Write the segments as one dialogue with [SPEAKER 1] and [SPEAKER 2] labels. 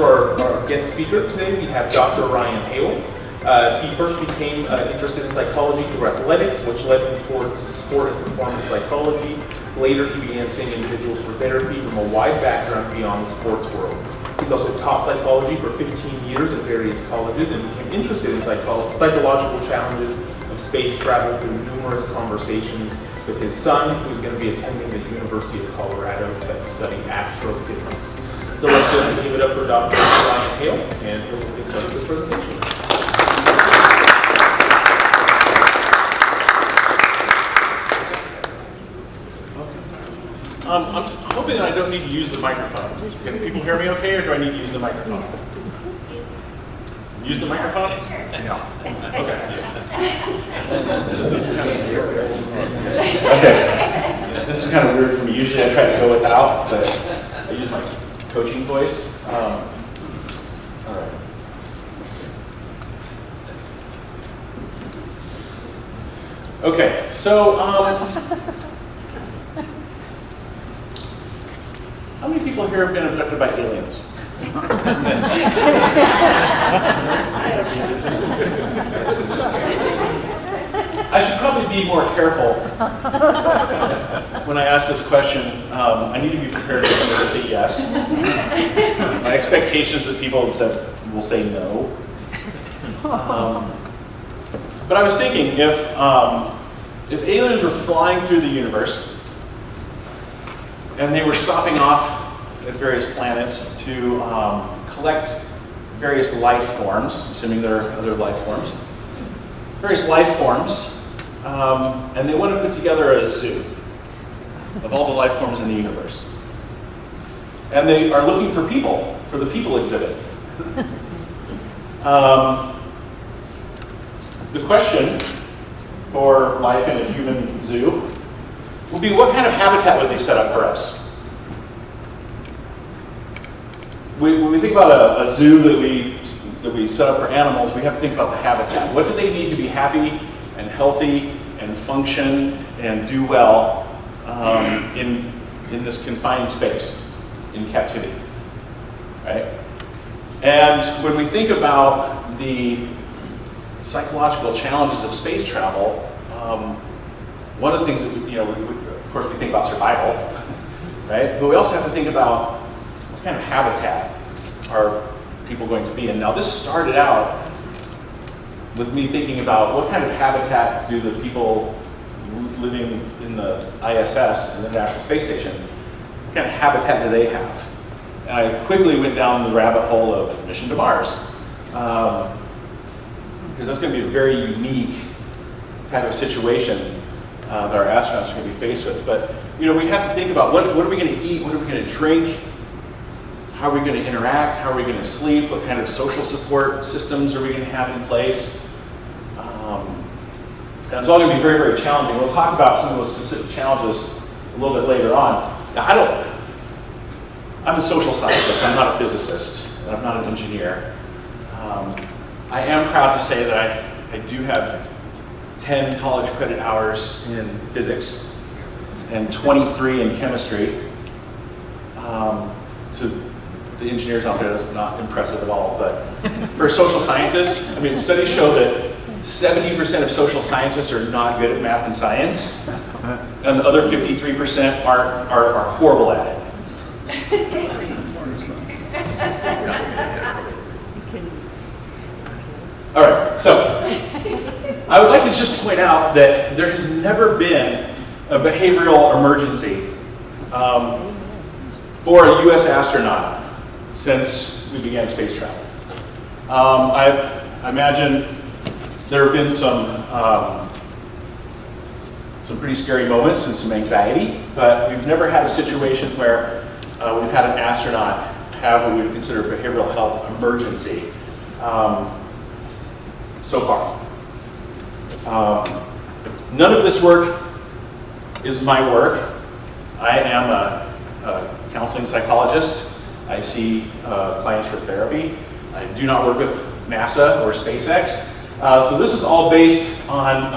[SPEAKER 1] for our guest speaker today, we have Dr. Ryan Hale. He first became interested in psychology through athletics, which led him towards sport and performance psychology. Later, he began seeing individuals for therapy from a wide background beyond the sports world. He's also taught psychology for 15 years at various colleges and became interested in psychological challenges of space travel through numerous conversations with his son, who's going to be attending the University of Colorado to study astrophysics. So let's go ahead and give it up for Dr. Ryan Hale, and he'll get started with the presentation.
[SPEAKER 2] I'm hoping that I don't need to use the microphone. Can people hear me okay, or do I need to use the microphone? Use the microphone? No. Okay. This is kind of weird for me. Usually I try to go without, but I use my coaching voice. All right. Okay, so how many people here have been abducted by aliens? I should probably be more careful when I ask this question. I need to be prepared for somebody to say yes. My expectation is that people will say no. But I was thinking, if aliens were flying through the universe and they were stopping off at various planets to collect various life forms, assuming there are other life forms, and they want to put together a zoo of all the life forms in the universe. And they are looking for people, for the people exhibit. The question for life in a human zoo will be, what kind of habitat would they set up for us? When we think about a zoo that we set up for animals, we have to think about the habitat. What do they need to be happy and healthy and function and do well in this confined space, in captivity, right? And when we think about the psychological challenges of space travel, one of the things that of course we think about survival, right? But we also have to think about what kind of habitat are people going to be in. Now this started out with me thinking about what kind of habitat do the people living in the ISS, the International Space Station, what kind of habitat do they have? And I quickly went down the rabbit hole of mission to Mars. Because that's going to be a very unique type of situation that our astronauts are going to be faced with. But we have to think about what are we going to eat, what are we going to drink, how are we going to interact, how are we going to sleep, what kind of social support systems are we going to have in place. And it's all going to be very, very challenging. We'll talk about some of those specific challenges a little bit later on. Now, I'm a social scientist, I'm not a physicist, and I'm not an engineer. I am proud to say that I do have 10 college credit hours in physics and 23 in chemistry. To the engineers out there, that's not impressive at all. But for social scientists, studies show that 70% of social scientists are not good at math and science, and the other 53% are horrible at it. All right, so I would like to just point out that there has never been a behavioral emergency for a U.S. astronaut since we began space travel. I imagine there have been some pretty scary moments and some anxiety, but we've never had a situation where we've had an astronaut have what we would consider a behavioral health emergency. So far. None of this work is my work. I am a counseling psychologist. I see clients for therapy. I do not work with NASA or SpaceX. So this is all based on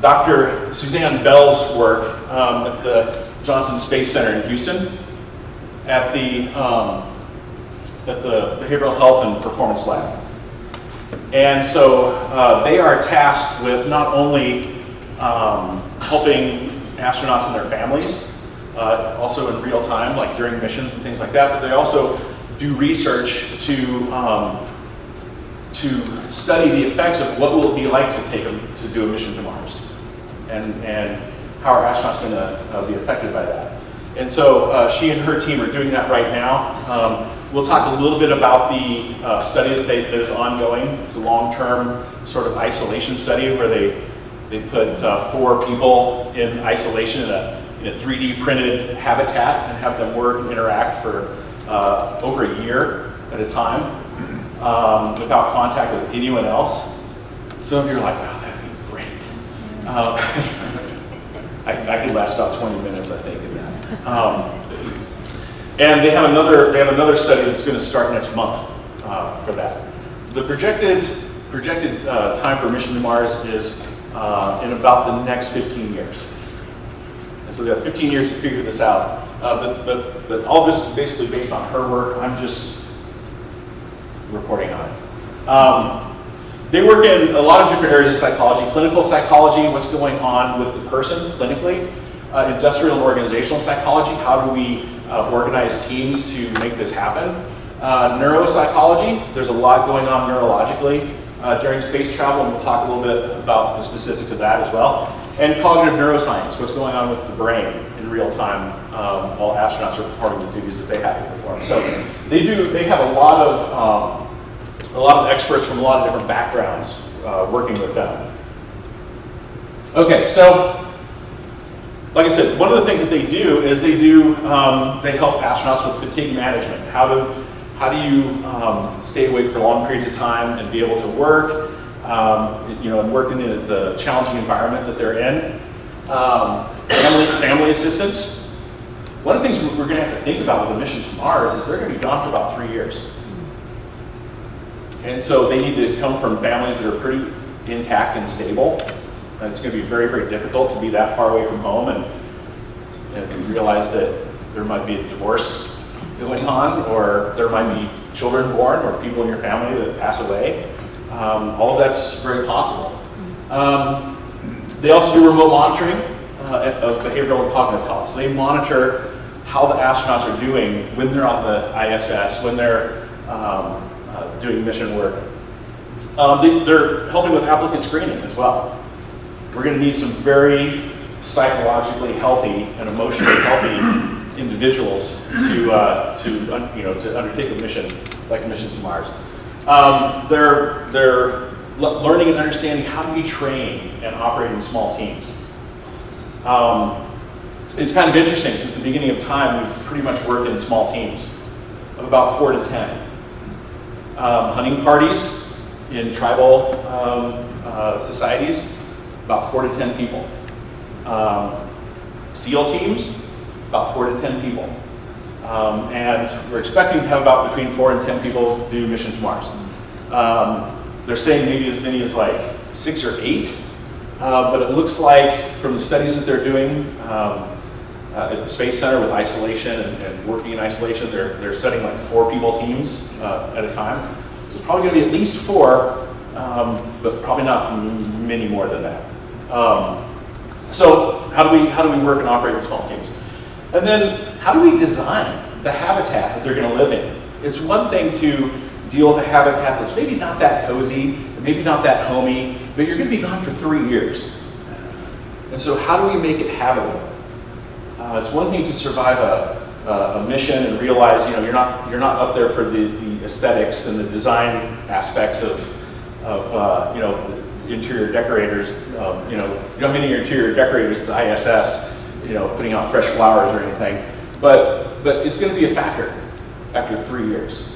[SPEAKER 2] Dr. Suzanne Bell's work at the Johnson Space Center in Houston. At the at the Behavioral Health and Performance Lab. And so they are tasked with not only helping astronauts and their families, also in real time, like during missions and things like that, but they also do research to study the effects of what will it be like to do a mission to Mars, and how are astronauts going to be affected by that. And so she and her team are doing that right now. We'll talk a little bit about the study that is ongoing. It's a long-term sort of isolation study where they put 4 people in isolation in a 3D printed habitat and have them work and interact for over a year at a time without contact with anyone else. Some of you are like, wow, that'd be great. I could last about 20 minutes, I think, in that. And they have another study that's going to start next month for that. The projected time for a mission to Mars is in about the next 15 years. And so they have 15 years to figure this out. But all this is basically based on her work. I'm just reporting on it. They work in a lot of different areas of psychology: clinical psychology, what's going on with the person clinically, industrial and organizational psychology, how do we organize teams to make this happen, neuropsychology, there's a lot going on neurologically during space travel, and we'll talk a little bit about the specifics of that as well, and cognitive neuroscience, what's going on with the brain in real time while astronauts are performing the duties that they have to perform. So they have a lot of experts from a lot of different backgrounds working with them. Okay, so like I said, one of the things that they do is they help astronauts with fatigue management. How do you stay awake for long periods of time and be able to work, and work in the challenging environment that they're in. Family assistance. One of the things we're going to have to think about with a mission to Mars is they're going to be gone for about 3 years. And so they need to come from families that are pretty intact and stable. And it's going to be very, very difficult to be that far away from home and realize that there might be a divorce going on, or there might be children born, or people in your family that pass away. All of that's very possible. They also do remote monitoring of behavioral and cognitive health. So they monitor how the astronauts are doing when they're on the ISS, when they're doing mission work. They're helping with applicant screening as well. We're going to need some very psychologically healthy and emotionally healthy individuals to undertake a mission like a mission to Mars. They're learning and understanding how to be trained and operate in small teams. It's kind of interesting. Since the beginning of time, we've pretty much worked in small teams of about 4 to 10. Hunting parties in tribal societies, about 4 to 10 people. SEAL teams, about 4 to 10 people. And we're expecting to have about between 4 and 10 people do mission to Mars. They're saying maybe as many as like 6 or 8, but it looks like from the studies that they're doing at the Space Center with isolation and working in isolation, they're studying like 4 people teams at a time. So it's probably going to be at least 4, but probably not many more than that. So how do we work and operate in small teams? And then how do we design the habitat that they're going to live in? It's one thing to deal with a habitat that's maybe not that cozy, maybe not that homey, but you're going to be gone for 3 years. And so how do we make it habitable? It's one thing to survive a mission and realize you're not up there for the aesthetics and the design aspects of interior decorators. You don't have any interior decorators at the ISS, putting out fresh flowers or anything. But it's going to be a factor after 3 years.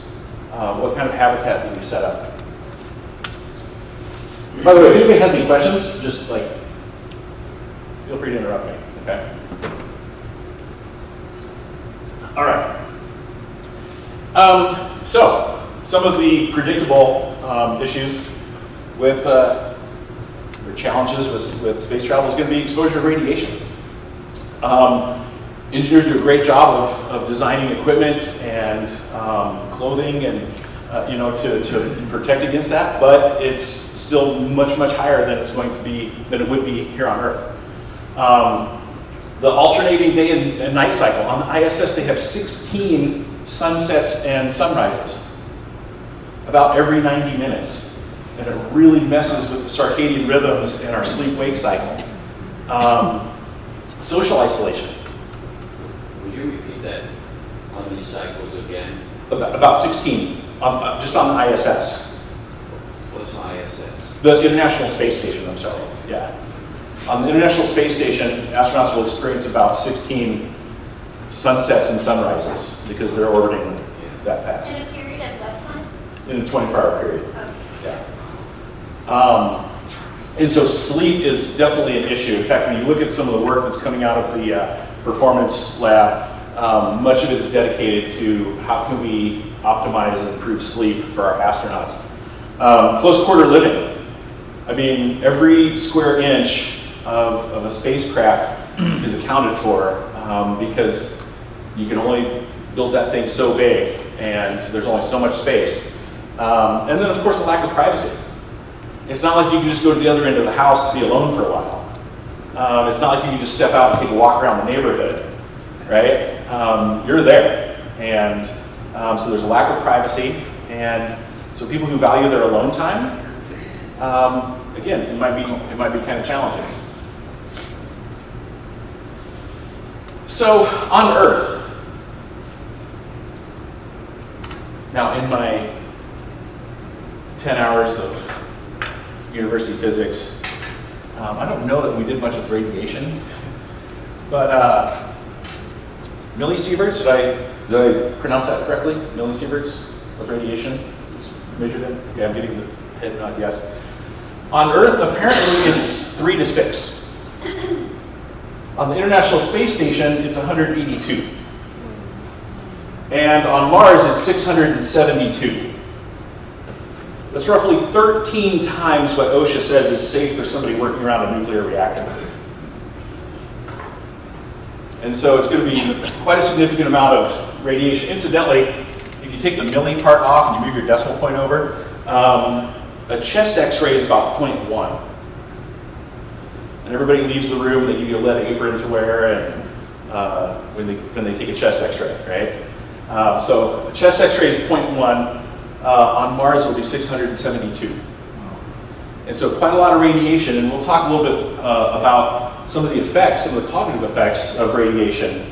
[SPEAKER 2] What kind of habitat do we set up? By the way, if anybody has any questions, just feel free to interrupt me. Okay. All right. So some of the predictable issues with or challenges with space travel is going to be exposure to radiation. engineers do a great job of designing equipment and clothing and to protect against that, but it's still much higher than it would be here on Earth. The alternating day and night cycle on the ISS, they have 16 sunsets and sunrises about every 90 minutes, and it really messes with the circadian rhythms and our sleep-wake cycle. Social isolation.
[SPEAKER 3] Will you repeat that on these cycles again?
[SPEAKER 2] About 16, just on the ISS.
[SPEAKER 3] What's ISS?
[SPEAKER 2] The International Space Station, I'm sorry. Yeah. On the International Space Station, astronauts will experience about 16 sunsets and sunrises because they're orbiting that fast.
[SPEAKER 4] In a period of what time?
[SPEAKER 2] In a 24-hour period.
[SPEAKER 4] Okay.
[SPEAKER 2] Yeah. And so sleep is definitely an issue. In fact, when you look at some of the work that's coming out of the performance lab, much of it is dedicated to how can we optimize and improve sleep for our astronauts. Close quarter living. I mean, every square inch of a spacecraft is accounted for because you can only build that thing so big and there's only so much space. And then, of course, the lack of privacy. It's not like you can just go to the other end of the house to be alone for a while. It's not like you can just step out and take a walk around the neighborhood, right? You're there. And so there's a lack of privacy. And so people who value their alone time, again, it might be kind of challenging. So on Earth, now in my 10 hours of university physics, I don't know that we did much with radiation, but millisieverts, did I pronounce that correctly? Millisieverts of radiation is measured in? Okay, I'm getting the head nod, yes. On Earth, apparently it's 3 to 6. On the International Space Station, it's 182. And on Mars, it's 672. That's roughly 13 times what OSHA says is safe for somebody working around a nuclear reactor. And so it's going to be quite a significant amount of radiation. Incidentally, if you take the milli part off and you move your decimal point over, a chest x-ray is about 0.1. And everybody leaves the room, they give you a lead apron to wear and when they take a chest x-ray, right? So a chest x-ray is 0.1. On Mars, it'll be 672. And so quite a lot of radiation, and we'll talk a little bit about some of the effects, some of the cognitive effects of radiation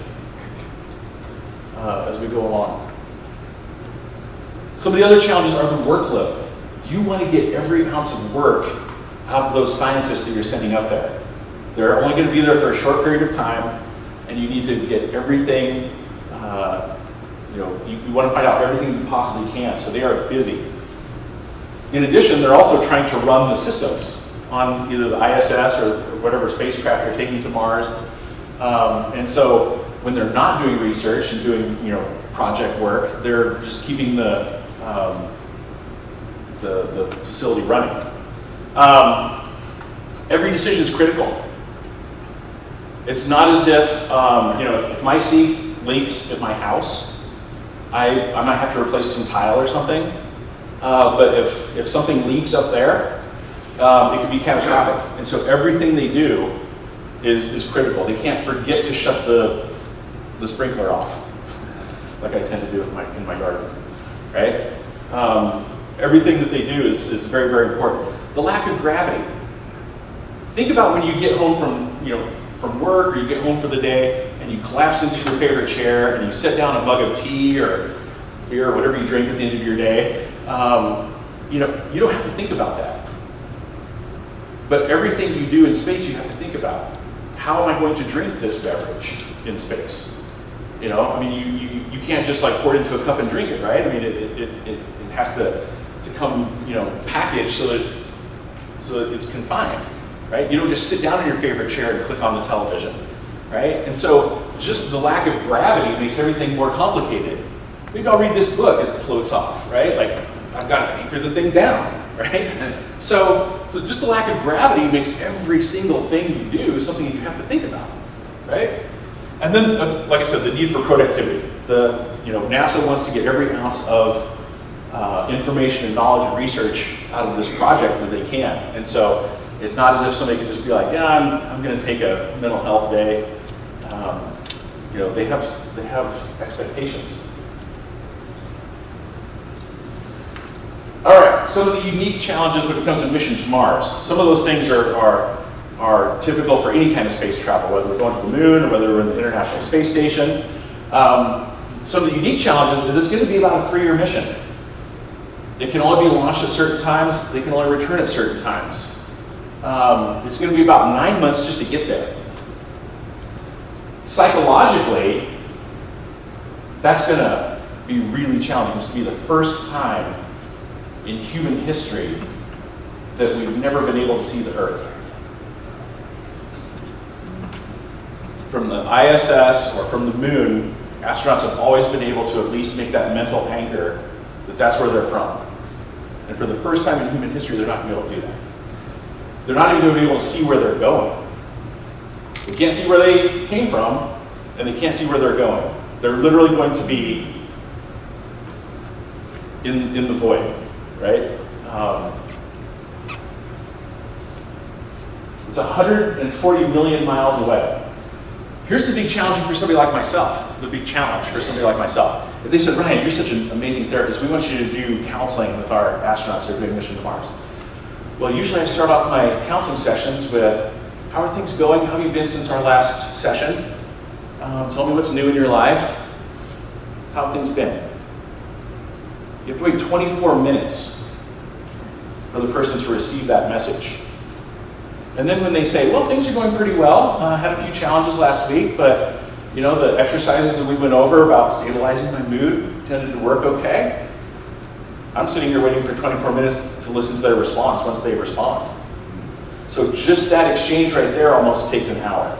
[SPEAKER 2] as we go along. Some of the other challenges are the workload. You want to get every ounce of work out of those scientists that you're sending up there. They're only going to be there for a short period of time, and you need to get everything, you want to find out everything you possibly can, so they are busy. In addition, they're also trying to run the systems on either the ISS or whatever spacecraft they're taking to Mars. And so when they're not doing research and doing project work, they're just keeping the facility running. Every decision is critical. It's not as if if my sink leaks at my house, I might have to replace some tile or something. But if something leaks up there, it can be catastrophic. And so everything they do is critical. They can't forget to shut the sprinkler off, like I tend to do in my garden, right? Everything that they do is very, very important. The lack of gravity. Think about when you get home from work or you get home for the day and you collapse into your favorite chair and you set down a mug of tea or beer or whatever you drink at the end of your day. You don't have to think about that. But everything you do in space, you have to think about. How am I going to drink this beverage in space? You can't just like pour it into a cup and drink it, right? I mean, it has to come, packaged so that it's confined, right? You don't just sit down in your favorite chair and click on the television, right? And so just the lack of gravity makes everything more complicated. Maybe I'll read this book as it floats off, right? Like I've got to anchor the thing down, right? So just the lack of gravity makes every single thing you do something you have to think about, right? And then, like I said, the need for productivity. NASA wants to get every ounce of information and knowledge and research out of this project that they can. And so it's not as if somebody can just be like, yeah, I'm going to take a mental health day. They have expectations. All right, some of the unique challenges when it comes to mission to Mars. Some of those things are typical for any kind of space travel, whether we're going to the moon or whether we're in the International Space Station. Some of the unique challenges is it's going to be about a 3-year mission. It can only be launched at certain times. They can only return at certain times. It's going to be about 9 months just to get there. Psychologically, that's going to be really challenging. It's going to be the first time in human history that we've never been able to see the Earth. From the ISS or from the moon, astronauts have always been able to at least make that mental anchor that that's where they're from. And for the first time in human history, they're not going to be able to do that. They're not even going to be able to see where they're going. They can't see where they came from, and they can't see where they're going. They're literally going to be in the void, right? It's 140 million miles away. Here's the big challenge for somebody like myself. The big challenge for somebody like myself. If they said, Ryan, you're such an amazing therapist, we want you to do counseling with our astronauts who are doing mission to Mars. Well, usually I start off my counseling sessions with, how are things going? How have you been since our last session? Tell me what's new in your life. How have things been? You have to wait 24 minutes for the person to receive that message. And then when they say, well, things are going pretty well. I had a few challenges last week, but the exercises that we went over about stabilizing my mood tended to work okay. I'm sitting here waiting for 24 minutes to listen to their response once they respond. So just that exchange right there almost takes an hour.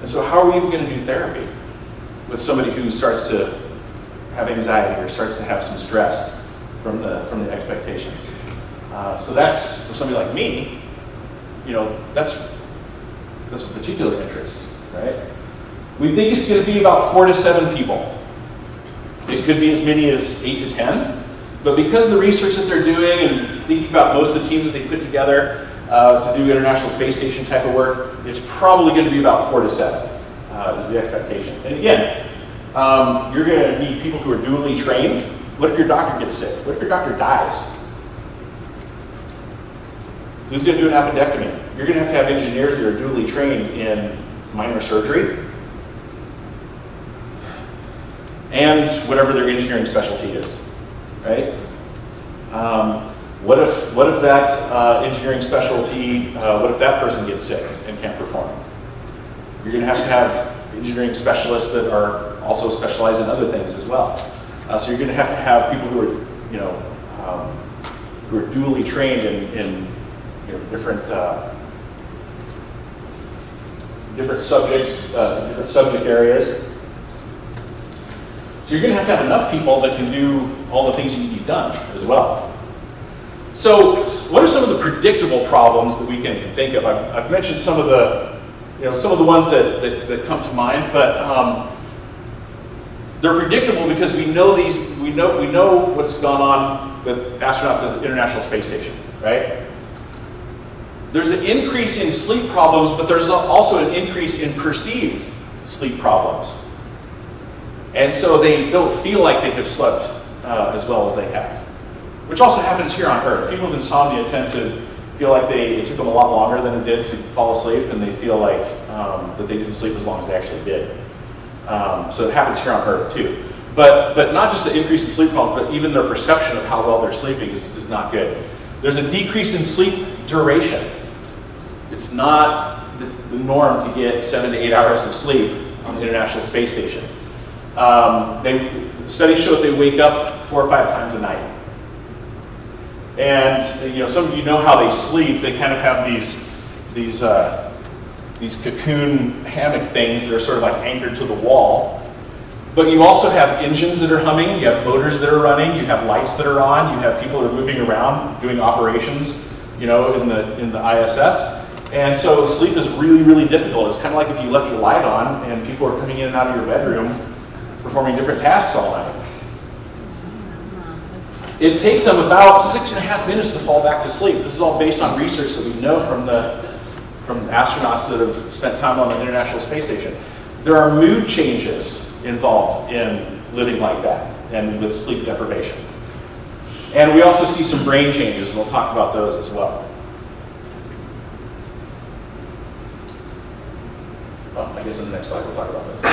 [SPEAKER 2] And so how are we even going to do therapy with somebody who starts to have anxiety or starts to have some stress from the expectations? So that's, for somebody like me, that's a particular interest, right? We think it's going to be about 4 to 7 people. It could be as many as 8 to 10, but because of the research that they're doing and thinking about most of the teams that they put together to do International Space Station type of work, it's probably going to be about 4 to 7 is the expectation. And again, you're going to need people who are dually trained. What if your doctor gets sick? What if your doctor dies? Who's going to do an appendectomy? You're going to have engineers that are dually trained in minor surgery and whatever their engineering specialty is, right? What if that engineering specialty, what if that person gets sick and can't perform? You're going to have engineering specialists that are also specialized in other things as well. So you're going to have people who are, who are dually trained in different subjects, different subject areas. So you're going to have enough people that can do all the things you need done as well. So what are some of the predictable problems that we can think of? I've mentioned some of the, some of the ones that come to mind, but they're predictable because we know we know what's gone on with astronauts at the International Space Station, right? There's an increase in sleep problems, but there's also an increase in perceived sleep problems. And so they don't feel like they have slept as well as they have. Which also happens here on Earth. People with insomnia tend to feel like it took them a lot longer than it did to fall asleep, and they feel like that they didn't sleep as long as they actually did. So it happens here on Earth too. But not just the increase in sleep problems, but even their perception of how well they're sleeping is not good. There's a decrease in sleep duration. It's not the norm to get 7 to 8 hours of sleep on the International Space Station. Studies show that they wake up 4 or 5 times a night. And some of you know how they sleep. They kind of have these cocoon hammock things that are sort of like anchored to the wall. But you also have engines that are humming. You have motors that are running. You have lights that are on. You have people that are moving around doing operations, in the ISS. And so sleep is really, really difficult. It's kind of like if you left your light on and people are coming in and out of your bedroom performing different tasks all night. It takes them about 6.5 minutes to fall back to sleep. This is all based on research that we know from astronauts that have spent time on the International Space Station. There are mood changes involved in living like that and with sleep deprivation. And we also see some brain changes, and we'll talk about those as well. Well, I guess in the next slide we'll talk about those.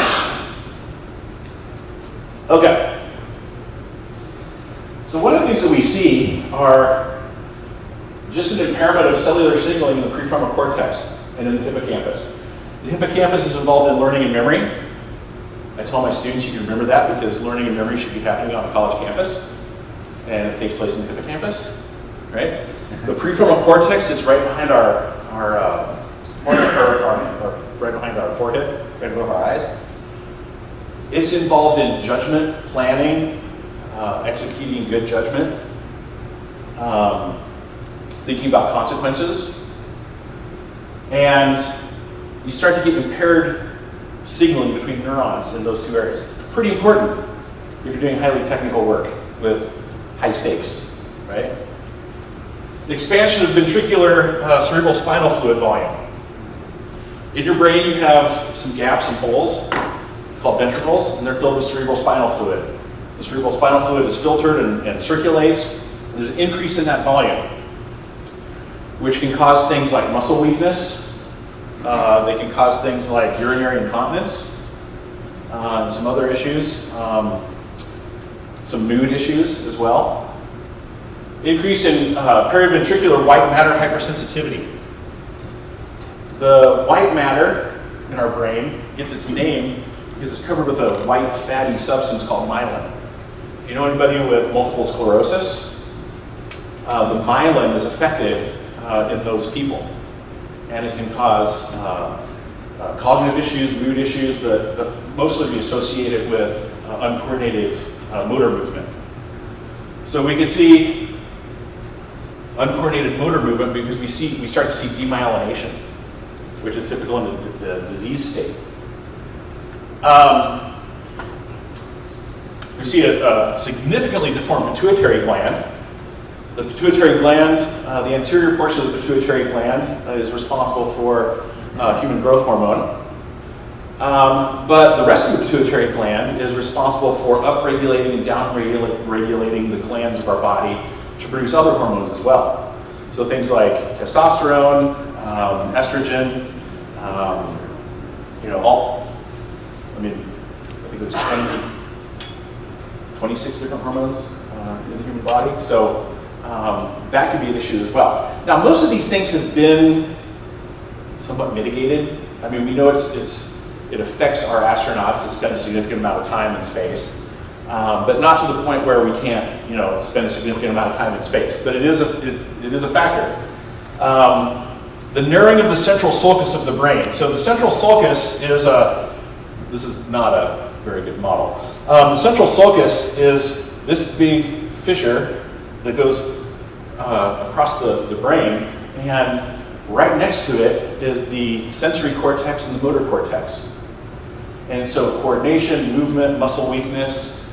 [SPEAKER 2] Okay. So one of the things that we see are just an impairment of cellular signaling in the prefrontal cortex and in the hippocampus. The hippocampus is involved in learning and memory. I tell my students you can remember that because learning and memory should be happening on a college campus, and it takes place in the hippocampus, right? The prefrontal cortex is right behind our forehead, right above our eyes. It's involved in judgment, planning, executing good judgment, thinking about consequences, and you start to get impaired signaling between neurons in those two areas. Pretty important if you're doing highly technical work with high stakes, right? The expansion of ventricular cerebral spinal fluid volume. In your brain you have some gaps and holes called ventricles, and they're filled with cerebral spinal fluid. The cerebral spinal fluid is filtered and circulates, and there's an increase in that volume, which can cause things like muscle weakness. They can cause things like urinary incontinence, and some other issues, some mood issues as well. Increase in periventricular white matter hypersensitivity. The white matter in our brain gets its name because it's covered with a white fatty substance called myelin. If you know anybody with multiple sclerosis, the myelin is affected in those people. And it can cause cognitive issues, mood issues, but mostly be associated with uncoordinated motor movement. So we can see uncoordinated motor movement because we start to see demyelination, which is typical in the disease state. We see a significantly deformed pituitary gland. The pituitary gland, the anterior portion of the pituitary gland is responsible for human growth hormone. But the rest of the pituitary gland is responsible for upregulating and downregulating the glands of our body to produce other hormones as well. So things like testosterone, estrogen, I think there's 26 different hormones in the human body. So that could be an issue as well. Now, most of these things have been somewhat mitigated. I mean, we know it affects our astronauts that spend a significant amount of time in space, but not to the point where we can't, spend a significant amount of time in space. But it is a factor. The narrowing of the central sulcus of the brain. So the central sulcus is this is not a very good model. The central sulcus is this big fissure that goes across the brain, and right next to it is the sensory cortex and the motor cortex. And so coordination, movement, muscle weakness,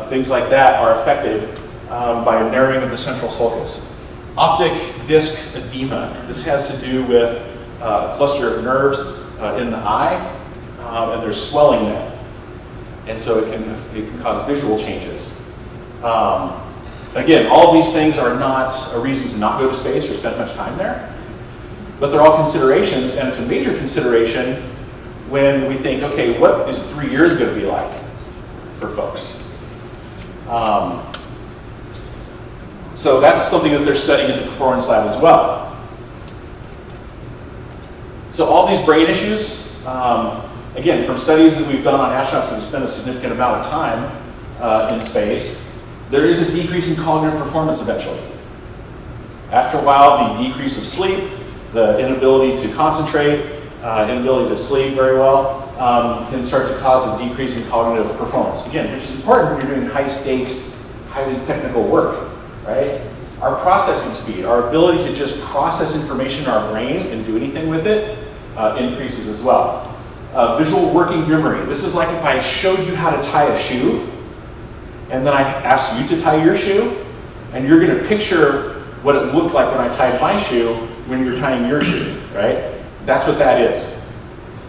[SPEAKER 2] things like that are affected by a narrowing of the central sulcus. Optic disc edema. This has to do with a cluster of nerves in the eye, and there's swelling there. And so it can cause visual changes. Again, all of these things are not a reason to not go to space or spend much time there, but they're all considerations, and it's a major consideration when we think, okay, what is 3 years going to be like for folks? So that's something that they're studying at the performance lab as well. So all these brain issues, again, from studies that we've done on astronauts that have spent a significant amount of time in space, there is a decrease in cognitive performance eventually. After a while, the decrease of sleep, the inability to concentrate, inability to sleep very well, can start to cause a decrease in cognitive performance. Again, which is important when you're doing high stakes, highly technical work, right? our processing speed, our ability to just process information in our brain and do anything with it increases as well. Visual working memory. This is like if I showed you how to tie a shoe, and then I asked you to tie your shoe, and you're going to picture what it looked like when I tied my shoe when you're tying your shoe, right? That's what that is.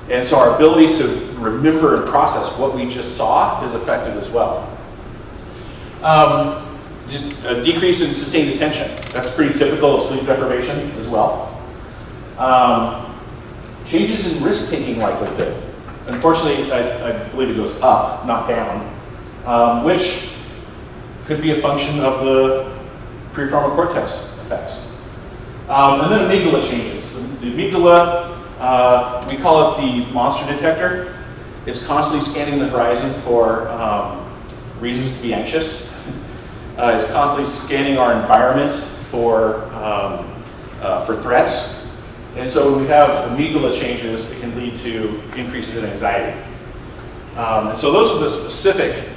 [SPEAKER 2] And so our ability to remember and process what we just saw is affected as well. A decrease in sustained attention. That's pretty typical of sleep deprivation as well. Changes in risk-taking likelihood. Unfortunately, I believe it goes up, not down, which could be a function of the prefrontal cortex effects. And then amygdala changes. The amygdala, we call it the monster detector. It's constantly scanning the horizon for reasons to be anxious. It's constantly scanning our environment for threats. And so when we have amygdala changes, it can lead to increases in anxiety. And so those are the specific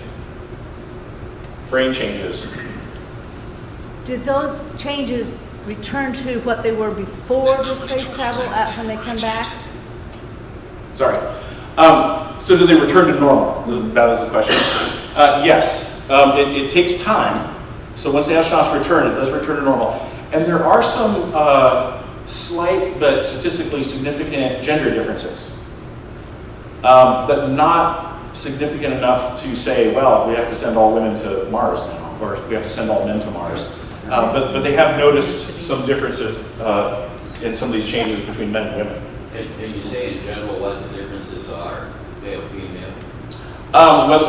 [SPEAKER 2] brain changes.
[SPEAKER 4] Did those changes return to what they were before the space travel when they come back?
[SPEAKER 2] Sorry. So do they return to normal? That is the question. Yes. It takes time. So once the astronauts return, it does return to normal. And there are some slight but statistically significant gender differences. But not significant enough to say, well, we have to send all women to Mars now, or we have to send all men to Mars. But they have noticed some differences in some of these changes between men and women.
[SPEAKER 3] Can you say in general what the differences are, male, female?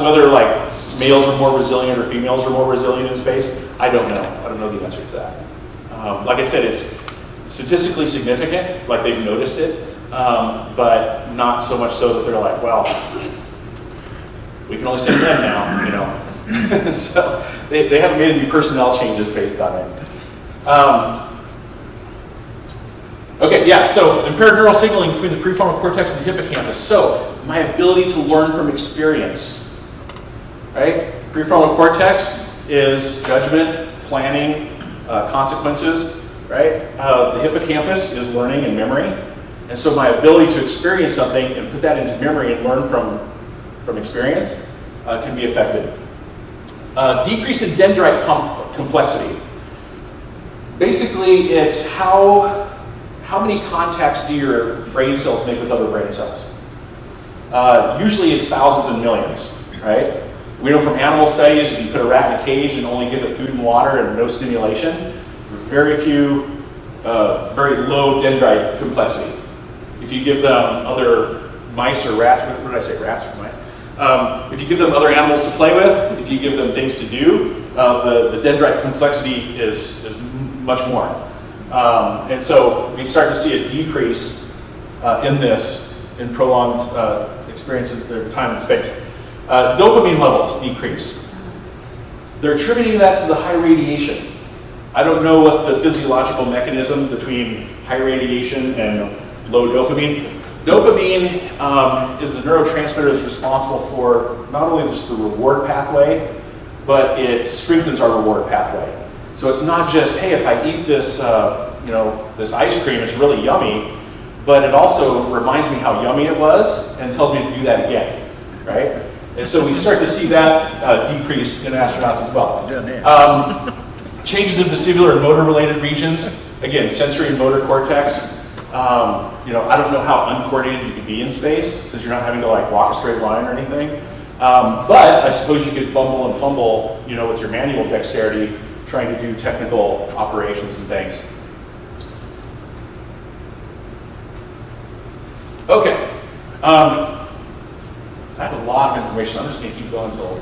[SPEAKER 2] Whether like males are more resilient or females are more resilient in space, I don't know. I don't know the answer to that. Like I said, it's statistically significant, like they've noticed it, but not so much so that they're like, well, we can only send men now, you know. So they haven't made any personnel changes based on it. Okay, yeah, so impaired neural signaling between the prefrontal cortex and the hippocampus. So my ability to learn from experience, right? Prefrontal cortex is judgment, planning, consequences, right? The hippocampus is learning and memory. And so my ability to experience something and put that into memory and learn from experience can be affected. Decrease in dendrite complexity. Basically, it's how many contacts do your brain cells make with other brain cells? Usually it's thousands and millions, right? We know from animal studies, if you put a rat in a cage and only give it food and water and no stimulation, very low dendrite complexity. If you give them other mice or rats, what did I say, rats or mice? If you give them other animals to play with, if you give them things to do, the dendrite complexity is much more. And so we start to see a decrease in this in prolonged experiences of time and space. Dopamine levels decrease. They're attributing that to the high radiation. I don't know what the physiological mechanism between high radiation and low dopamine. Dopamine is the neurotransmitter that's responsible for not only just the reward pathway, but it strengthens our reward pathway. So it's not just, hey, if I eat this, this ice cream, it's really yummy, but it also reminds me how yummy it was and tells me to do that again, right? And so we start to see that decrease in astronauts as well. Changes in vestibular and motor-related regions. Again, sensory and motor cortex. I don't know how uncoordinated you can be in space since you're not having to like walk a straight line or anything. But I suppose you could bumble and fumble, with your manual dexterity, trying to do technical operations and things. Okay. I have a lot of information. I'm just going to keep going until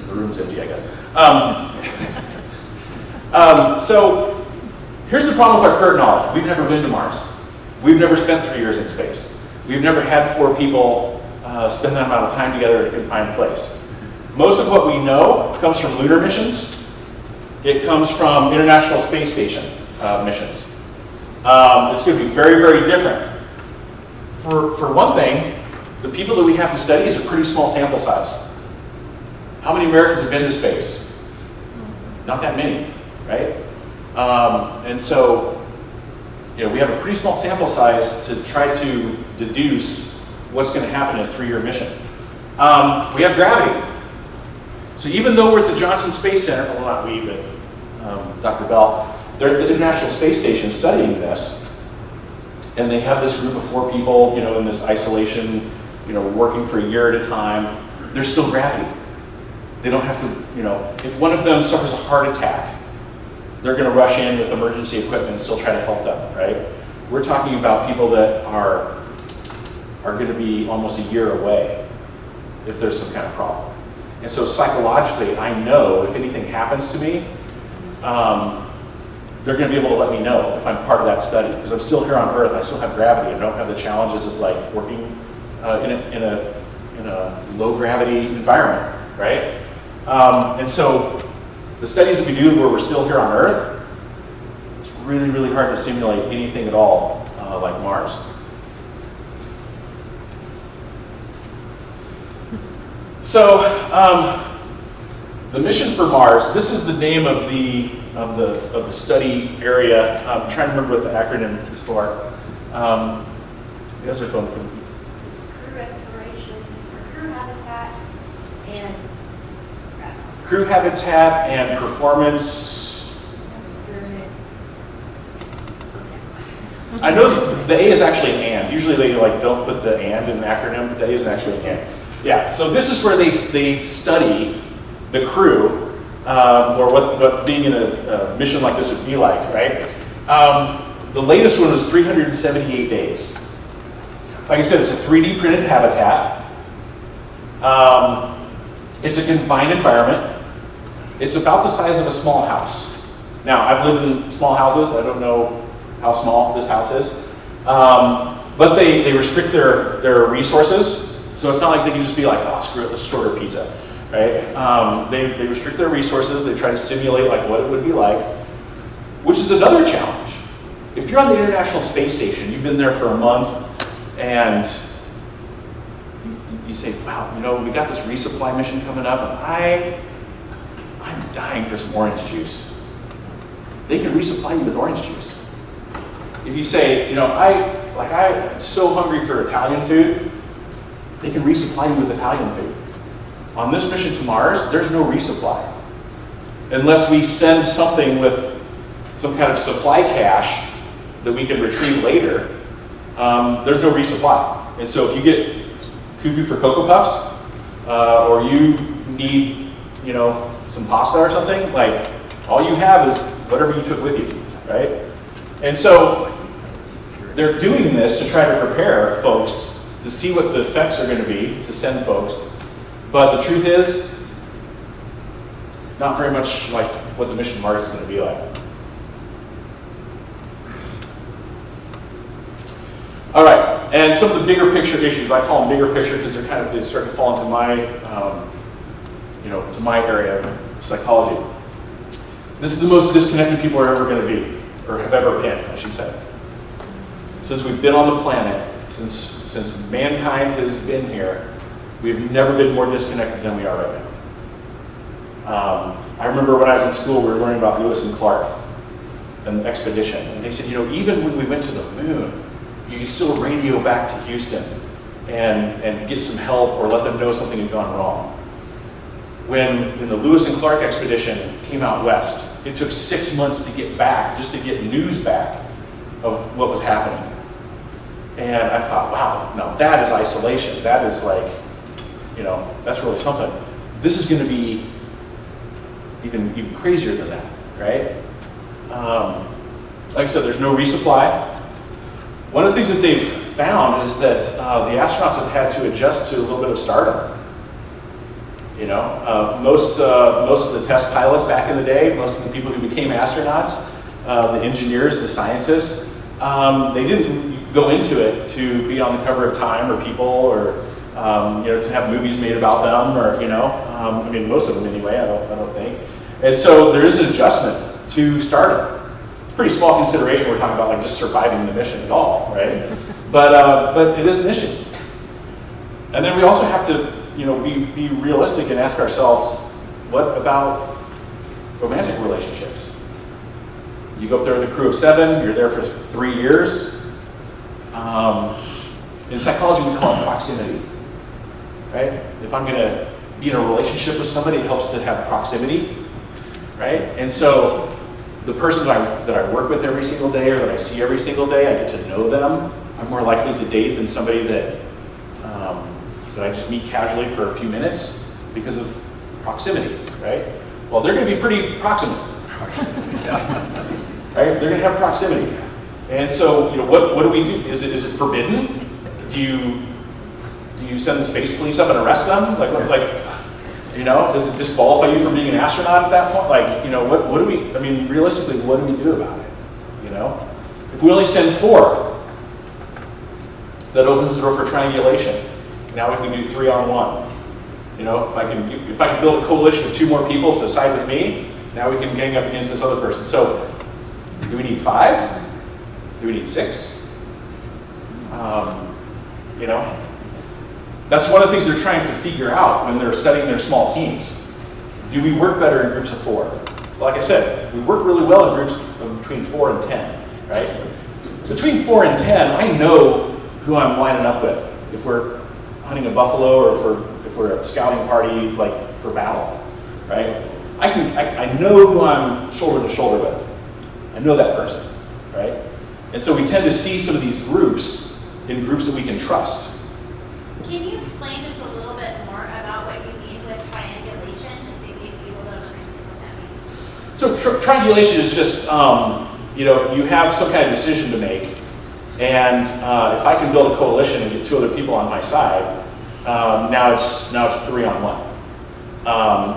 [SPEAKER 2] the room's empty, I guess. So here's the problem with our current knowledge. We've never been to Mars. We've never spent 3 years in space. We've never had 4 people spend that amount of time together in a confined place. Most of what we know comes from lunar missions. It comes from International Space Station missions. It's going to be very, very different. For one thing, the people that we have to study is a pretty small sample size. How many Americans have been to space? Not that many, right? And so, we have a pretty small sample size to try to deduce what's going to happen in a 3-year mission. We have gravity. So even though we're at the Johnson Space Center, well, not we, but Dr. Bell, they're at the International Space Station studying this, and they have this group of 4 people, in this isolation, working for a year at a time. There's still gravity. They don't have to, if one of them suffers a heart attack, they're going to rush in with emergency equipment and still try to help them, right? We're talking about people that are going to be almost a year away if there's some kind of problem. And so psychologically, I know if anything happens to me, they're going to be able to let me know if I'm part of that study, because I'm still here on Earth. I still have gravity. I don't have the challenges of like working in a low gravity environment, right? And so the studies that we do where we're still here on Earth, it's really, really hard to simulate anything at all like Mars. So the mission for Mars, this is the name of the study area. I'm trying to remember what the acronym is for. You guys are phone.
[SPEAKER 5] Crew exploration, crew habitat, and
[SPEAKER 2] Crew habitat and performance. I know the A is actually an. Usually they don't put the and in the acronym, but the A is actually an. Yeah, so this is where they study the crew, or what being in a mission like this would be like, right? The latest one was 378 days. Like I said, it's a 3D printed habitat. It's a confined environment. It's about the size of a small house. Now, I've lived in small houses. I don't know how small this house is. But they restrict their resources. So it's not like they can just be like, oh, screw it, let's just order pizza, right? They restrict their resources. They try to simulate like what it would be like, which is another challenge. If you're on the International Space Station, you've been there for a month, and you say, wow, we got this resupply mission coming up, and I'm dying for some orange juice. They can resupply you with orange juice. If you say, I'm so hungry for Italian food, they can resupply you with Italian food. On this mission to Mars, there's no resupply. Unless we send something with some kind of supply cache that we can retrieve later, there's no resupply. And so if you get cuckoo for Cocoa Puffs, or you need, some pasta or something, like all you have is whatever you took with you, right? And so they're doing this to try to prepare folks to see what the effects are going to be to send folks. But the truth is, not very much like what the mission to Mars is going to be like. All right, and some of the bigger picture issues, I call them bigger picture because they start to fall into my, to my area of psychology. This is the most disconnected people are ever going to be, or have ever been, I should say. Since we've been on the planet, since mankind has been here, we've never been more disconnected than we are right now. I remember when I was in school, we were learning about Lewis and Clark and the expedition, and they said, even when we went to the moon, you can still radio back to Houston and get some help or let them know something had gone wrong. When the Lewis and Clark expedition came out west, it took 6 months to get back, just to get news back of what was happening. And I thought, wow, no, that is isolation. That is like, that's really something. This is going to be even crazier than that, right? Like I said, there's no resupply. One of the things that they've found is that the astronauts have had to adjust to a little bit of stardom. Most of the test pilots back in the day, most of the people who became astronauts, the engineers, the scientists, they didn't go into it to be on the cover of Time or People or to have movies made about them or most of them anyway. I don't think. And so there is an adjustment to stardom. It's a pretty small consideration. We're talking about like just surviving the mission at all, right? But it is an issue. And then we also have to be realistic and ask ourselves, what about romantic relationships? You go up there with a crew of 7, you're there for 3 years. In psychology, we call it proximity, right? If I'm gonna be in a relationship with somebody, it helps to have proximity, right? And so the person that I work with every single day or that I see every single day, I get to know them. I'm more likely to date than somebody that I just meet casually for a few minutes because of proximity, right? Well, they're gonna be pretty proximate, right? They're gonna have proximity. And so, what do we do? Is it forbidden? Do you send the space police up and arrest them? Does it disqualify you from being an astronaut at that point? What do we, realistically, what do we do about it? If we only send 4, that opens the door for triangulation. Now we can do 3-on-1. If I can build a coalition of 2 more people to side with me, now we can gang up against this other person. So, do we need 5? Do we need 6? That's one of the things they're trying to figure out when they're setting their small teams. Do we work better in groups of 4? Like I said, we work really well in groups of between 4 and 10, right? Between 4 and 10, I know who I'm lining up with. If we're hunting a buffalo or if we're a scouting party, for battle, right? I know who I'm shoulder to shoulder with. I know that person, right? And so we tend to see some of these groups in groups that we can trust.
[SPEAKER 6] Can you explain just a little bit more about what you mean with triangulation, just in case people don't understand what that means?
[SPEAKER 2] So triangulation is just, you have some kind of decision to make, and if I can build a coalition and get 2 other people on my side, now it's 3-on-1.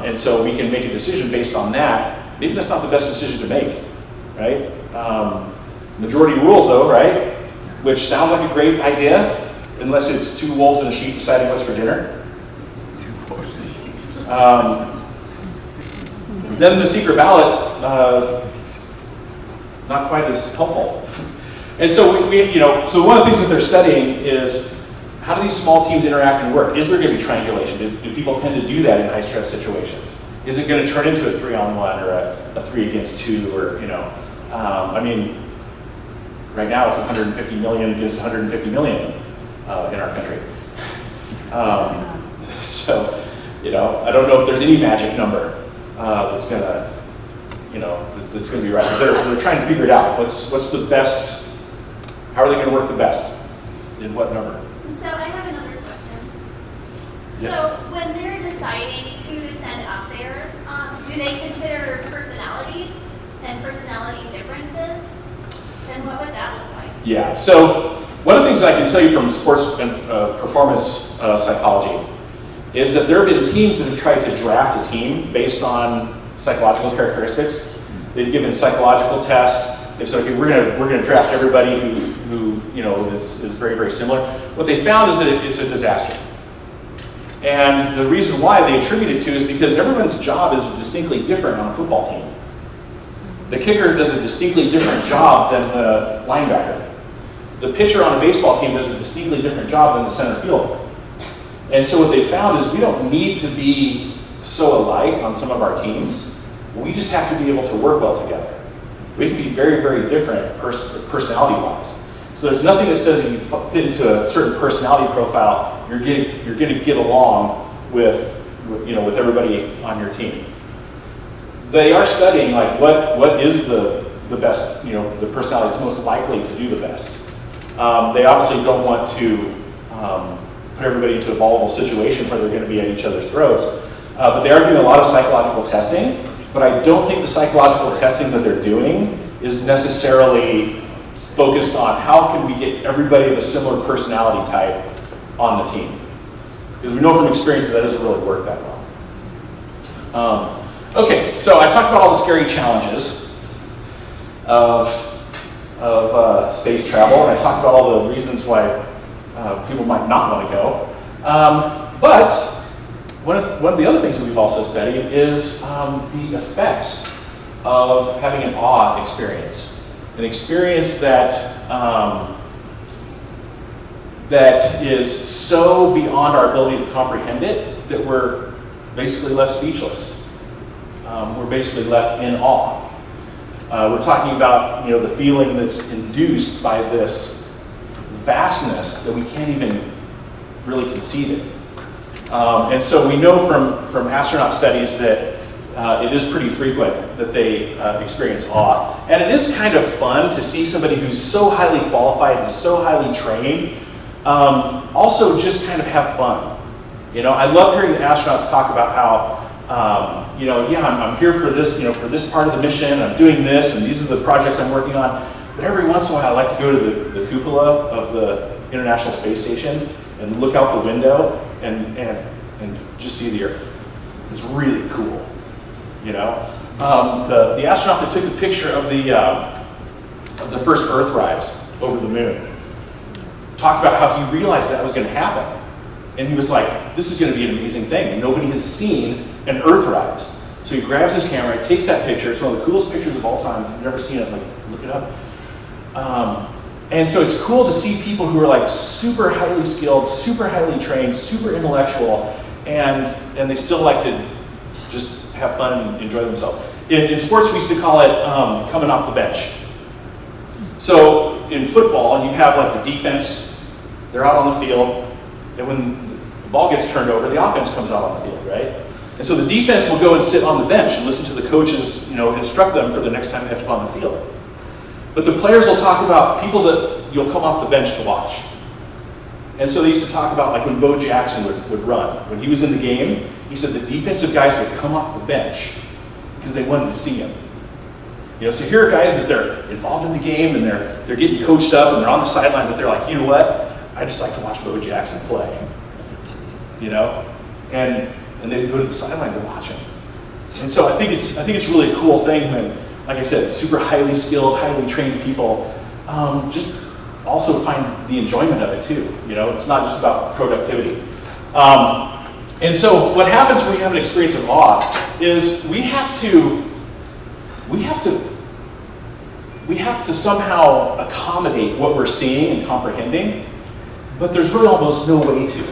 [SPEAKER 2] And so we can make a decision based on that. Maybe that's not the best decision to make, right? Majority rules, though, right? Which sounds like a great idea, unless it's 2 wolves and a sheep deciding what's for dinner. Then the secret ballot, not quite as helpful. And so so one of the things that they're studying is how do these small teams interact and work? Is there going to be triangulation? Do people tend to do that in high stress situations? Is it going to turn into a 3-on-1 or a 3 against 2 or right now it's 150 million against 150 million in our country. So, I don't know if there's any magic number that's gonna be right. They're trying to figure it out. What's the best? How are they going to work the best? In what number?
[SPEAKER 6] So I have another question.
[SPEAKER 2] Yes.
[SPEAKER 6] So when they're deciding who to send up there, do they consider personalities and personality differences? Then what would that look like?
[SPEAKER 2] Yeah, so one of the things I can tell you from sports and performance psychology is that there have been teams that have tried to draft a team based on psychological characteristics. They've given psychological tests. They've said, okay, we're gonna draft everybody who is very, very similar. What they found is that it's a disaster. And the reason why they attribute it to is because everyone's job is distinctly different on a football team. The kicker does a distinctly different job than the linebacker. The pitcher on a baseball team does a distinctly different job than the center fielder. And so what they found is we don't need to be so alike on some of our teams. We just have to be able to work well together. We can be very, very different personality-wise. So there's nothing that says if you fit into a certain personality profile, you're going to get along with everybody on your team. They are studying what is the best, the personality that's most likely to do the best. They obviously don't want to put everybody into a volatile situation where they're going to be at each other's throats. But they are doing a lot of psychological testing. But I don't think the psychological testing that they're doing is necessarily focused on how can we get everybody of a similar personality type on the team. Because we know from experience that doesn't really work that well. Okay, so I talked about all the scary challenges of space travel, and I talked about all the reasons why people might not want to go. But one of the other things that we've also studied is the effects of having an awe experience. An experience that is so beyond our ability to comprehend it that we're basically left speechless. We're basically left in awe. We're talking about, the feeling that's induced by this vastness that we can't even really conceive it. And so we know from astronaut studies that it is pretty frequent that they experience awe. And it is kind of fun to see somebody who's so highly qualified and so highly trained also just kind of have fun. I love hearing the astronauts talk about how, I'm here for this, for this part of the mission, I'm doing this, and these are the projects I'm working on. But every once in a while, I like to go to the cupola of the International Space Station and look out the window and just see the Earth. It's really cool. The astronaut that took the picture of the first Earthrise over the moon talked about how he realized that was going to happen. And he was like, this is going to be an amazing thing. Nobody has seen an Earthrise. So he grabs his camera, takes that picture. It's one of the coolest pictures of all time. If you've never seen it, look it up. And so it's cool to see people who are super highly skilled, super highly trained, super intellectual, and they still like to just have fun and enjoy themselves. In sports, we used to call it coming off the bench. So in football, you have the defense, they're out on the field, and when the ball gets turned over, the offense comes out on the field, right? And so the defense will go and sit on the bench and listen to the coaches, instruct them for the next time they have to go on the field. But the players will talk about people that you'll come off the bench to watch. And so they used to talk about when Bo Jackson would run. When he was in the game, he said the defensive guys would come off the bench because they wanted to see him. So here are guys that they're involved in the game and they're getting coached up and they're on the sideline, but they're like, you know what? I just like to watch Bo Jackson play. And they go to the sideline to watch him. And so I think it's really a cool thing when, like I said, super highly skilled, highly trained people just also find the enjoyment of it too. It's not just about productivity. And so what happens when we have an experience of awe is we have to somehow accommodate what we're seeing and comprehending, but there's really almost no way to.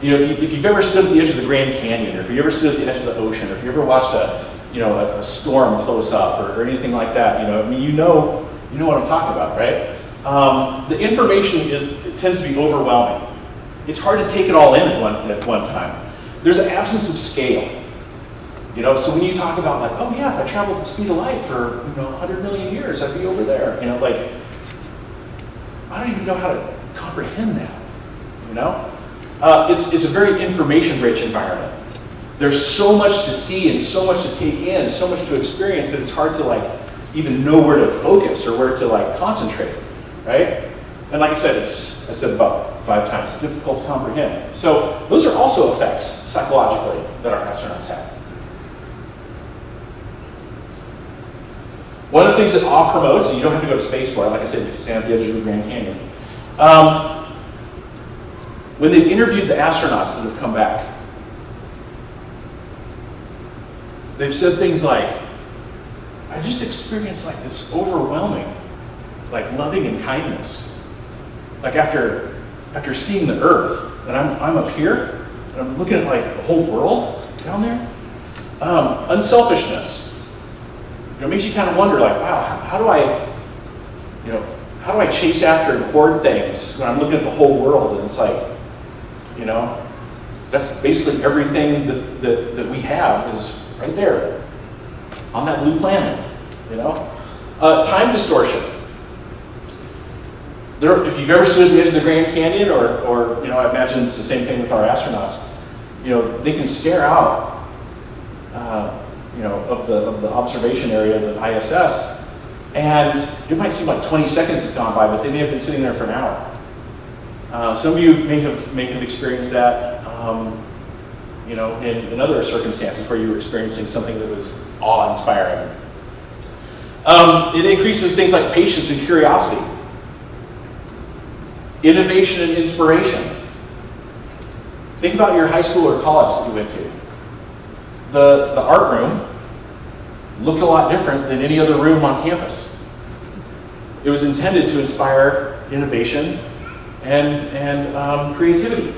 [SPEAKER 2] If you've ever stood at the edge of the Grand Canyon, or if you've ever stood at the edge of the ocean, or if you ever watched a storm close up, or anything like that, you know what I'm talking about, right? The information it tends to be overwhelming. It's hard to take it all in at one time. There's an absence of scale. So when you talk about oh yeah, if I traveled at the speed of light for 100 million years, I'd be over there. I don't even know how to comprehend that. It's a very information-rich environment. There's so much to see and so much to take in, so much to experience that it's hard to even know where to focus or where to concentrate, right? And like I said about 5 times, it's difficult to comprehend. So those are also effects psychologically that our astronauts have. One of the things that awe promotes, and you don't have to go to space for it, like I said, you can stand at the edge of the Grand Canyon. When they've interviewed the astronauts that have come back, they've said things like, I just experienced this overwhelming, loving and kindness. After seeing the Earth, and I'm up here, and I'm looking at the whole world down there. Unselfishness. It makes you kind of wonder, wow, how do I chase after and hoard things when I'm looking at the whole world? And it's that's basically everything that we have is right there on that blue planet. Time distortion. If you've ever stood at the edge of the Grand Canyon, or I imagine it's the same thing with our astronauts, they can stare out of the observation area of the ISS, and it might seem like 20 seconds has gone by, but they may have been sitting there for an hour. Some of you may have experienced that, in other circumstances where you were experiencing something that was awe-inspiring. It increases things like patience and curiosity, innovation and inspiration. Think about your high school or college that you went to. The art room looked a lot different than any other room on campus. It was intended to inspire innovation and creativity,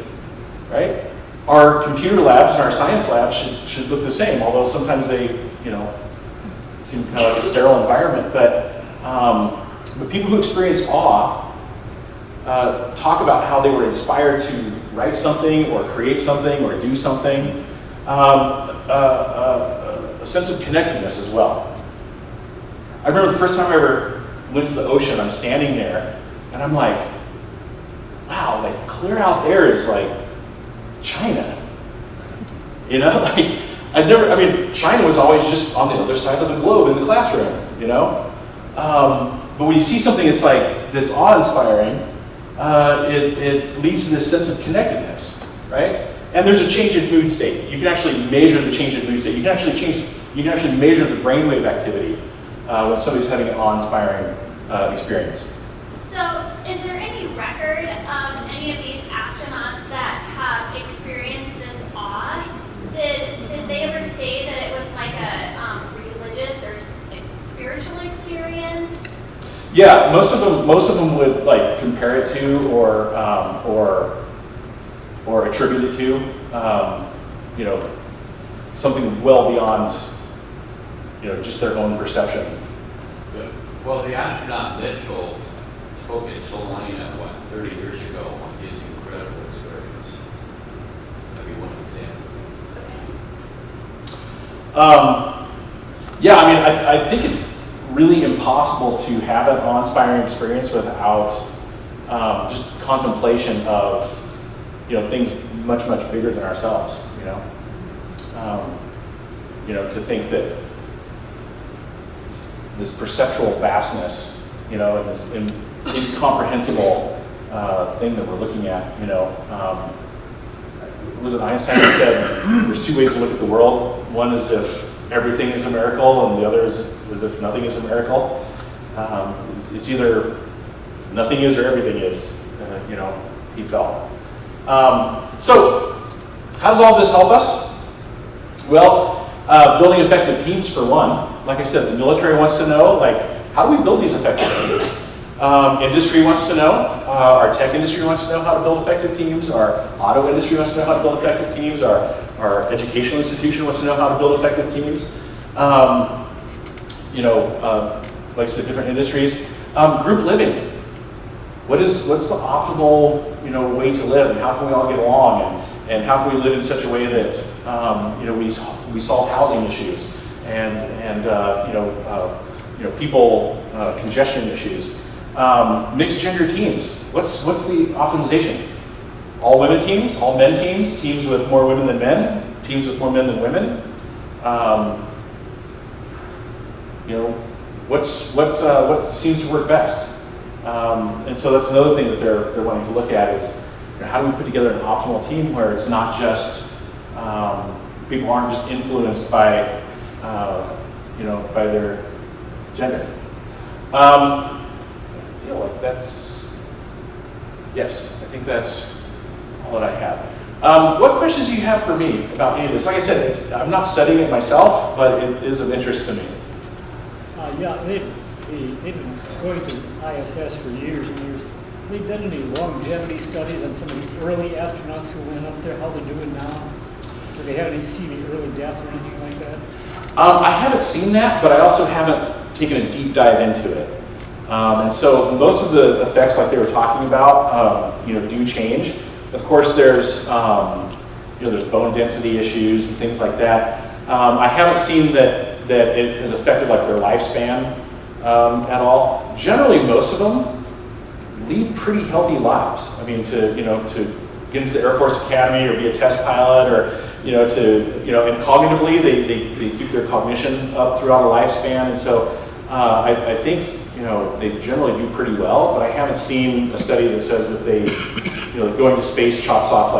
[SPEAKER 2] right? Our computer labs and our science labs should look the same, although sometimes they seemed kind of like a sterile environment. But people who experience awe talk about how they were inspired to write something or create something or do something. A sense of connectedness as well. I remember the first time I ever went to the ocean, I'm standing there and I'm like, wow, like clear out there is like China. You know, like China was always just on the other side of the globe in the classroom, you know? But when you see something that's awe-inspiring, it leads to this sense of connectedness, right? And there's a change in mood state. You can actually measure the change in mood state. You can actually measure the brainwave activity when somebody's having an awe-inspiring experience.
[SPEAKER 6] So, is there any record of any of these astronauts that have experienced this awe? Did they ever say that it was like a religious or spiritual experience?
[SPEAKER 2] Yeah, most of them would like compare it to or attribute it to something well beyond just their own perception.
[SPEAKER 3] Well, the astronaut Mitchell spoke at Salina, 30 years ago on his incredible experience. That'd be one example.
[SPEAKER 2] Yeah, I think it's really impossible to have an awe-inspiring experience without just contemplation of things much bigger than ourselves. To think that this perceptual vastness, and this incomprehensible thing that we're looking at, was it Einstein who said there's two ways to look at the world? One is if everything is a miracle, and the other is as if nothing is a miracle. It's either nothing is or everything is, he felt. So, how does all this help us? Well, building effective teams for one. Like I said, the military wants to know, how do we build these effective teams? Industry wants to know. Our tech industry wants to know how to build effective teams. Our auto industry wants to know how to build effective teams. Our educational institution wants to know how to build effective teams. Like I said, different industries. Group living. What's the optimal way to live, and how can we all get along, and how can we live in such a way that we solve housing issues and people congestion issues. Mixed gender teams. What's the optimization? All women teams, all men teams, teams with more women than men, teams with more men than women. What seems to work best? And so that's another thing that they're wanting to look at is how do we put together an optimal team where it's not just people aren't just influenced by by their gender. I feel like I think that's all that I have. What questions do you have for me about any of this? Like I said, I'm not studying it myself, but it is of interest to me.
[SPEAKER 7] They've been going to ISS for years and years. They've done any longevity studies on some of the early astronauts who went up there, how they're doing now? Do they have any see the early death or anything like that?
[SPEAKER 2] I haven't seen that, but I also haven't taken a deep dive into it. And so most of the effects, like they were talking about, do change. Of course, there's there's bone density issues and things like that. I haven't seen that it has affected their lifespan at all. Generally, most of them lead pretty healthy lives. I mean, to get into the Air Force Academy or be a test pilot, or and cognitively they keep their cognition up throughout a lifespan. And so I think they generally do pretty well. But I haven't seen a study that says that they going to space chops off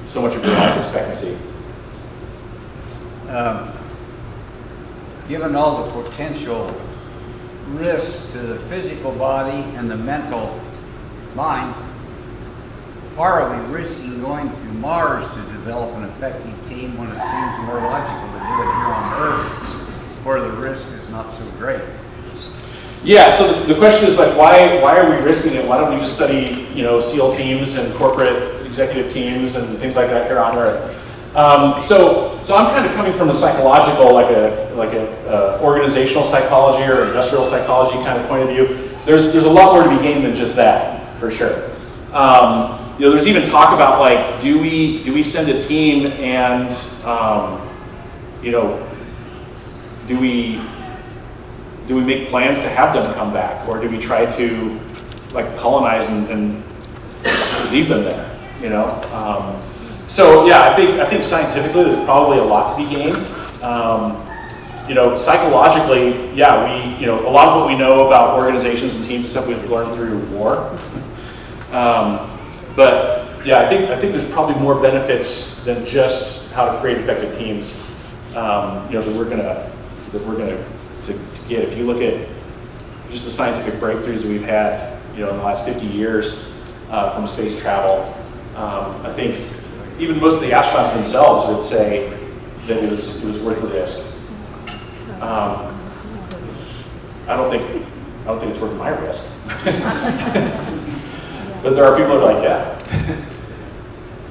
[SPEAKER 2] so much of your life expectancy.
[SPEAKER 8] Given all the potential risks to the physical body and the mental mind, why are we risking going to Mars to develop an effective team when it seems more logical to do it here on Earth, where the risk is not so great?
[SPEAKER 2] Yeah, so the question is why are we risking it? Why don't we just study SEAL teams and corporate executive teams and things like that here on Earth? So I'm kind of coming from a psychological, like a organizational psychology or industrial psychology kind of point of view. There's a lot more to be gained than just that, for sure. There's even talk about like, do we send a team and do we make plans to have them come back, or do we try to like colonize and leave them there? So yeah, I think scientifically there's probably a lot to be gained. Psychologically, yeah, a lot of what we know about organizations and teams and stuff we've learned through war. But yeah, I think there's probably more benefits than just how to create effective teams. That we're gonna to get. If you look at just the scientific breakthroughs that we've had, in the last 50 years from space travel, I think even most of the astronauts themselves would say that it was worth the risk. I don't think it's worth my risk. But there are people who are like, yeah.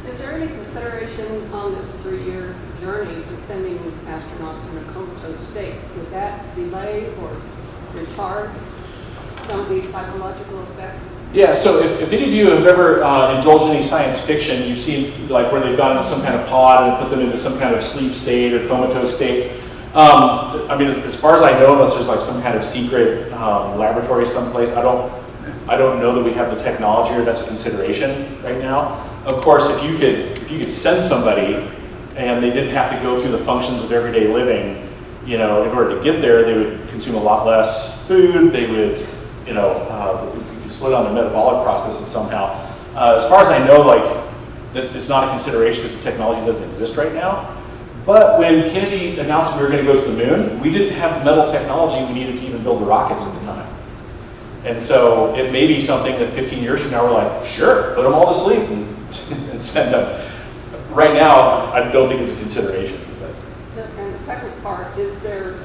[SPEAKER 9] Is there any consideration on this 3-year journey to sending astronauts in a comatose state? Would that delay or retard some of these psychological effects?
[SPEAKER 2] Yeah, so if any of you have ever indulged in any science fiction, you've seen like where they've gone into some kind of pod and put them into some kind of sleep state or comatose state. As far as I know, unless there's like some kind of secret laboratory someplace, I don't know that we have the technology or that's a consideration right now. Of course, if you could send somebody and they didn't have to go through the functions of everyday living, in order to get there, they would consume a lot less food. They would, slow down the metabolic processes somehow. As far as I know, it's not a consideration because the technology doesn't exist right now. But when Kennedy announced we were going to go to the moon, we didn't have the metal technology we needed to even build the rockets at the time. And so it may be something that 15 years from now we're like, sure, put them all to sleep and send them. Right now, I don't think it's a consideration.
[SPEAKER 9] And the second part, is there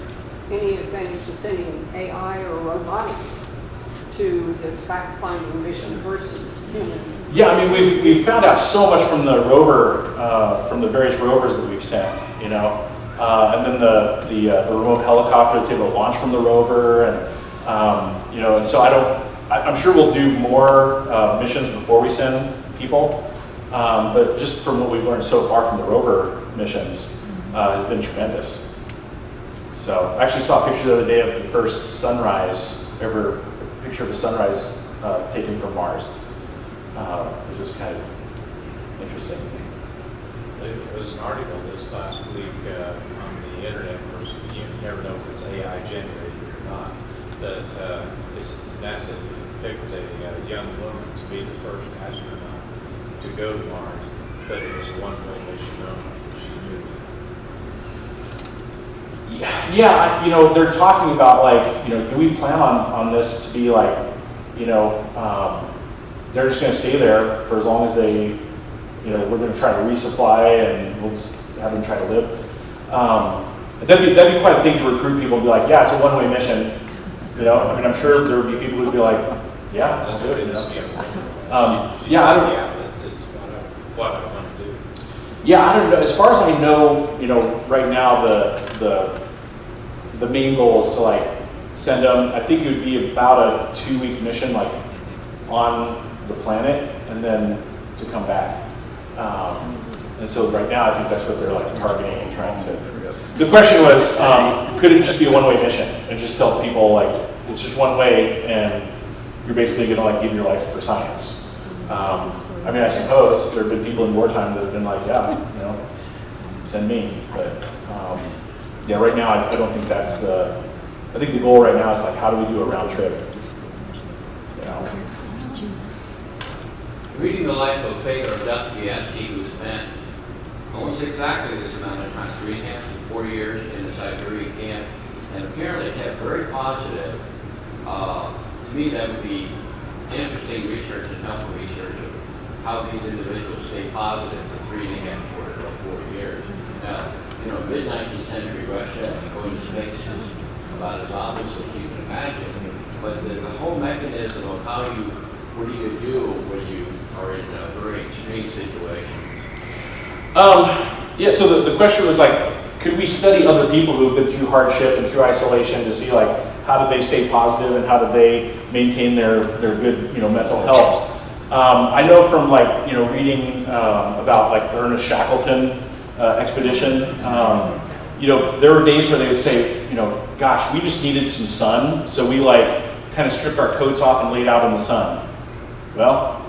[SPEAKER 9] any advantage to sending AI or robotics to this fact-finding mission versus human?
[SPEAKER 2] Yeah, we've found out so much from the rover, from the various rovers that we've sent, and then the remote helicopter that's able to launch from the rover, and so I'm sure we'll do more missions before we send people, but just from what we've learned so far from the rover missions has been tremendous. So I actually saw a picture the other day of the first sunrise ever. Picture of a sunrise taken from Mars, which was kind of interesting.
[SPEAKER 10] There was an article this last week on the internet, of course, you never know if it's AI generated or not, that NASA picked a young woman to be the first astronaut to go to Mars, but it was a one-way mission only. She knew that.
[SPEAKER 2] Yeah, they're talking about do we plan on this to be they're just going to stay there for as long as they, we're going to try to resupply and we'll just have them try to live. That'd be quite a thing to recruit people and be like, yeah, it's a one-way mission. I'm sure there would be people who'd be like, yeah, I'll do it. Yeah, I don't.
[SPEAKER 10] What I want to do.
[SPEAKER 2] Yeah, I don't know. As far as I know, right now the main goal is to send them. I think it would be about a 2-week mission, on the planet, and then to come back. And so right now, I think that's what they're targeting and trying to. The question was, could it just be a one-way mission and just tell people it's just one way, and you're basically going to give your life for science? I suppose there have been people in wartime that have been send me. But yeah, right now I don't think that's the. I think the goal right now is how do we do a round trip?
[SPEAKER 3] Reading the life of Fyodor Dostoevsky, who spent almost exactly this amount of time, 3.5 to 4 years in the Siberian camp, and apparently kept very positive. To me, that would be interesting research and helpful research of how these individuals stay positive for 3.5 to 4 years. Now, mid-19th century Russia and going to space is about as obvious as you can imagine, but the whole mechanism of what do you do when you are in a very extreme situation?
[SPEAKER 2] Yeah, so the question was like, could we study other people who've been through hardship and through isolation to see like, how did they stay positive and how did they maintain their good, mental health? I know from like, reading about like the Ernest Shackleton expedition, there were days where they would say, gosh, we just needed some sun, so we like kind of stripped our coats off and laid out in the sun. Well,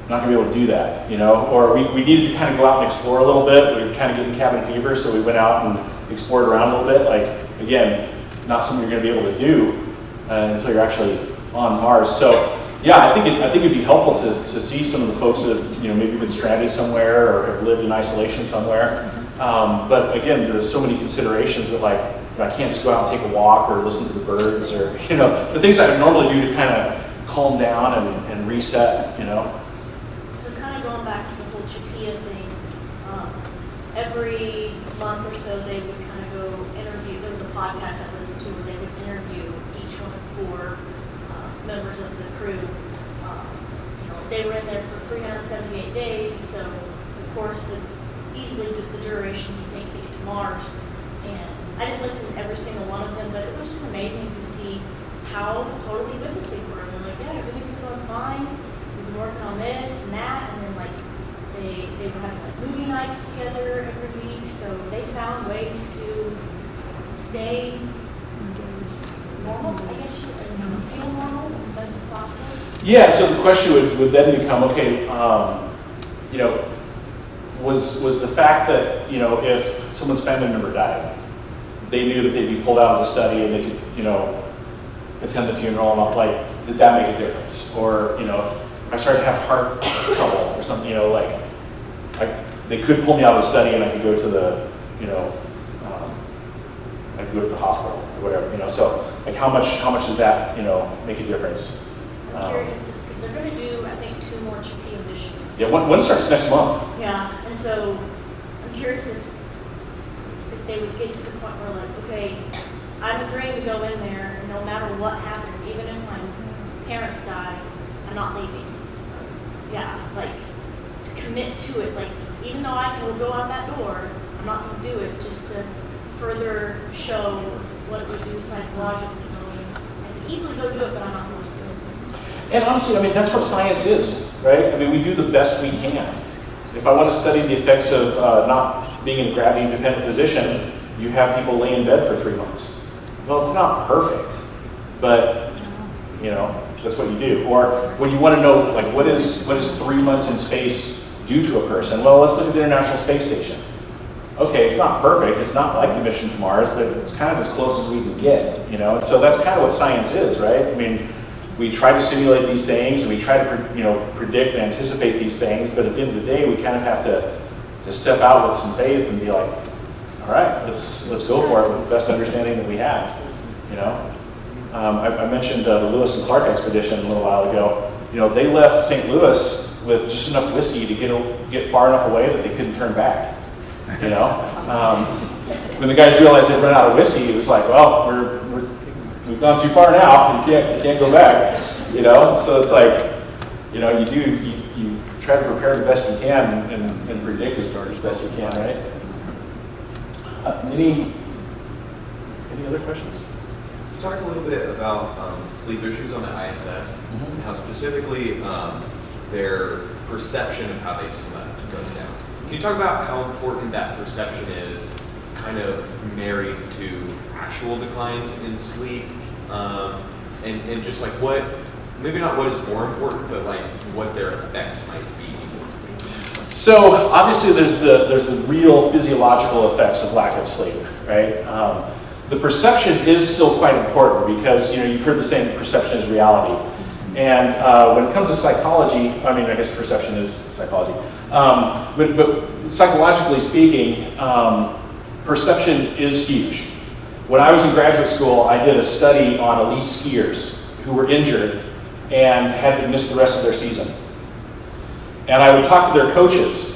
[SPEAKER 2] not gonna be able to do that, or we needed to kind of go out and explore a little bit. We were kind of getting cabin fever, so we went out and explored around a little bit. Like, again, not something you're gonna be able to do until you're actually on Mars. So yeah, I think it'd be helpful to see some of the folks that have, maybe been stranded somewhere or have lived in isolation somewhere. But again, there's so many considerations that like, I can't just go out and take a walk or listen to the birds or, the things I would normally do to kind of calm down and reset,
[SPEAKER 11] So kind of going back to the whole Chapia thing, every month or so they would kind of go interview, there was a podcast I listened to where they would interview each one of the 4 members of the crew. They were in there for 378 days, so of course easily the duration to take to get to Mars. And I didn't listen to every single one of them, but it was just amazing to see how totally with it they were. And they're like, yeah, everything's going fine. We've been working on this and that, and then like they were having like movie nights together every week. So they found ways to stay normal, I guess, and feel normal as best as possible.
[SPEAKER 2] Yeah, so the question would then become, okay, was the fact that, if someone's family member died, they knew that they'd be pulled out of the study and they could, attend the funeral and all, like, did that make a difference? Or, if I started to have heart trouble or something, they could pull me out of the study and I could go to the, I could go to the hospital or whatever, so like how much does that, make a difference?
[SPEAKER 11] I'm curious, because they're going to do, I think, 2 more Chapia missions.
[SPEAKER 2] Yeah, one starts next month.
[SPEAKER 11] Yeah, and so I'm curious if they would get to the point where like, okay, I'm agreeing to go in there, and no matter what happens, even if my parents die, I'm not leaving. Yeah, like, to commit to it, like, even though I can go out that door, I'm not going to do it just to further show what it would do psychologically. I can easily go do it, but I'm not forced to.
[SPEAKER 2] And honestly, that's what science is, right? We do the best we can. If I want to study the effects of not being in a gravity-dependent position, you have people lay in bed for 3 months. Well, it's not perfect, but, that's what you do. Or when you want to know, like, what does 3 months in space do to a person? Well, let's look at the International Space Station. Okay, it's not perfect. It's not like the mission to Mars, but it's kind of as close as we can get, And so that's kind of what science is, right? We try to simulate these things, and we try to, predict and anticipate these things, but at the end of the day, we kind of have to step out with some faith and be like, all right, let's go for it with the best understanding that we have, I mentioned the Lewis and Clark expedition a little while ago. They left St. Louis with just enough whiskey to get far enough away that they couldn't turn back, When the guys realized they'd run out of whiskey, it was like, well, we've gone too far now. You can't go back. So it's like, you try to prepare the best you can and predict as best you can, right? Any other questions?
[SPEAKER 12] You talked a little bit about sleep issues on the ISS, and how specifically their perception of how they slept goes down. Can you talk about how important that perception is, kind of married to actual declines in sleep, and just like what, maybe not what is more important, but like what their effects might be?
[SPEAKER 2] So obviously there's the real physiological effects of lack of sleep, right? The perception is still quite important because you've heard the saying perception is reality. And when it comes to psychology, I guess perception is psychology, but psychologically speaking, perception is huge. When I was in graduate school, I did a study on elite skiers who were injured and had to miss the rest of their season. And I would talk to their coaches,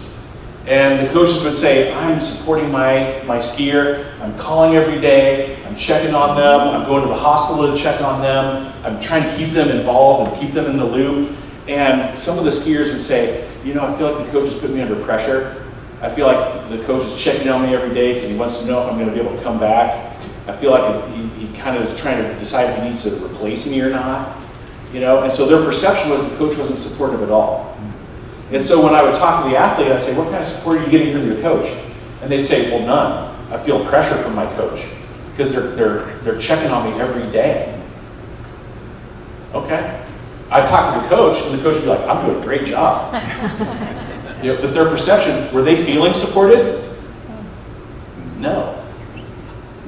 [SPEAKER 2] and the coaches would say, I'm supporting my skier, I'm calling every day, I'm checking on them, I'm going to the hospital to check on them, I'm trying to keep them involved and keep them in the loop. And some of the skiers would say, I feel like the coaches put me under pressure, I feel like the coach is checking on me every day because he wants to know if I'm going to be able to come back. I feel like he kind of is trying to decide if he needs to replace me or not, you know? And so their perception was the coach wasn't supportive at all. And so when I would talk to the athlete, I'd say, what kind of support are you getting from your coach? And they'd say, well, none. I feel pressure from my coach because they're checking on me every day. Okay. I'd talk to the coach, and the coach would be like, I'm doing a great job. You know, but their perception, were they feeling supported? No.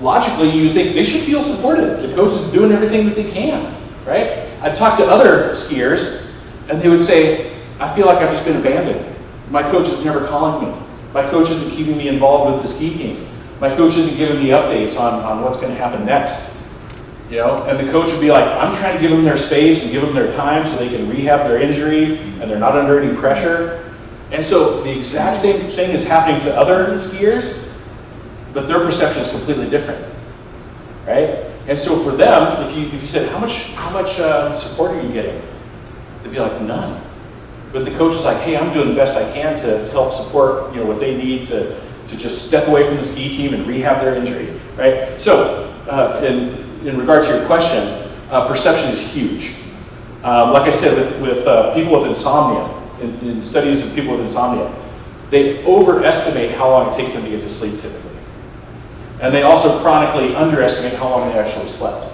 [SPEAKER 2] Logically, you would think they should feel supported. The coach is doing everything that they can, right? I'd talk to other skiers, and they would say, I feel like I've just been abandoned. My coach is never calling me. My coach isn't keeping me involved with the ski team. My coach isn't giving me updates on what's going to happen next. You know, and the coach would be like, I'm trying to give them their space and give them their time so they can rehab their injury and they're not under any pressure. And so the exact same thing is happening to other skiers, but their perception is completely different, right? And so for them, if you said, how much support are you getting? They'd be like, none. But the coach is like, hey, I'm doing the best I can to help support, you know, what they need to just step away from the ski team and rehab their injury, right? So in regard to your question, perception is huge. Like I said, with people with insomnia, in studies of people with insomnia, they overestimate how long it takes them to get to sleep typically. And they also chronically underestimate how long they actually slept.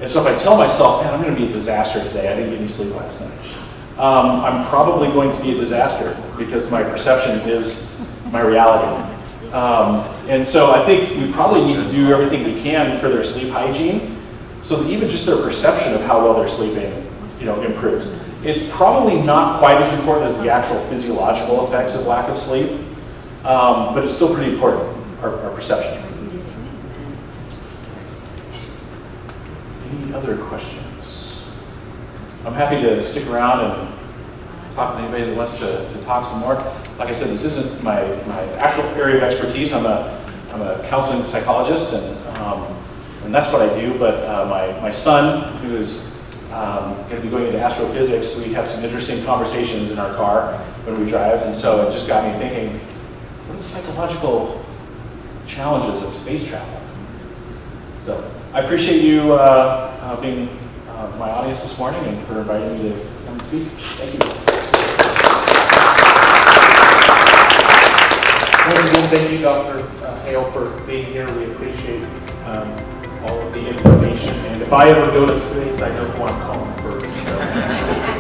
[SPEAKER 2] And so if I tell myself, man, I'm going to be a disaster today, I didn't get any sleep last night, I'm probably going to be a disaster because my perception is my reality. And so I think we probably need to do everything we can for their sleep hygiene so that even just their perception of how well they're sleeping, you know, improves. It's probably not quite as important as the actual physiological effects of lack of sleep, but it's still pretty important, our perception. Any other questions? I'm happy to stick around and talk to anybody that wants to talk some more. Like I said, this isn't my actual area of expertise. I'm a counseling psychologist, and that's what I do. But my son, who is going to be going into astrophysics, we have some interesting conversations in our car when we drive, and so it just got me thinking, what are the psychological challenges of space travel? So I appreciate you being my audience this morning and for inviting me to come and speak. Thank you.
[SPEAKER 1] Once again, thank you, Dr. Hale, for being here. We appreciate all of the information. And if I ever go to space, I know who I'm calling first. So.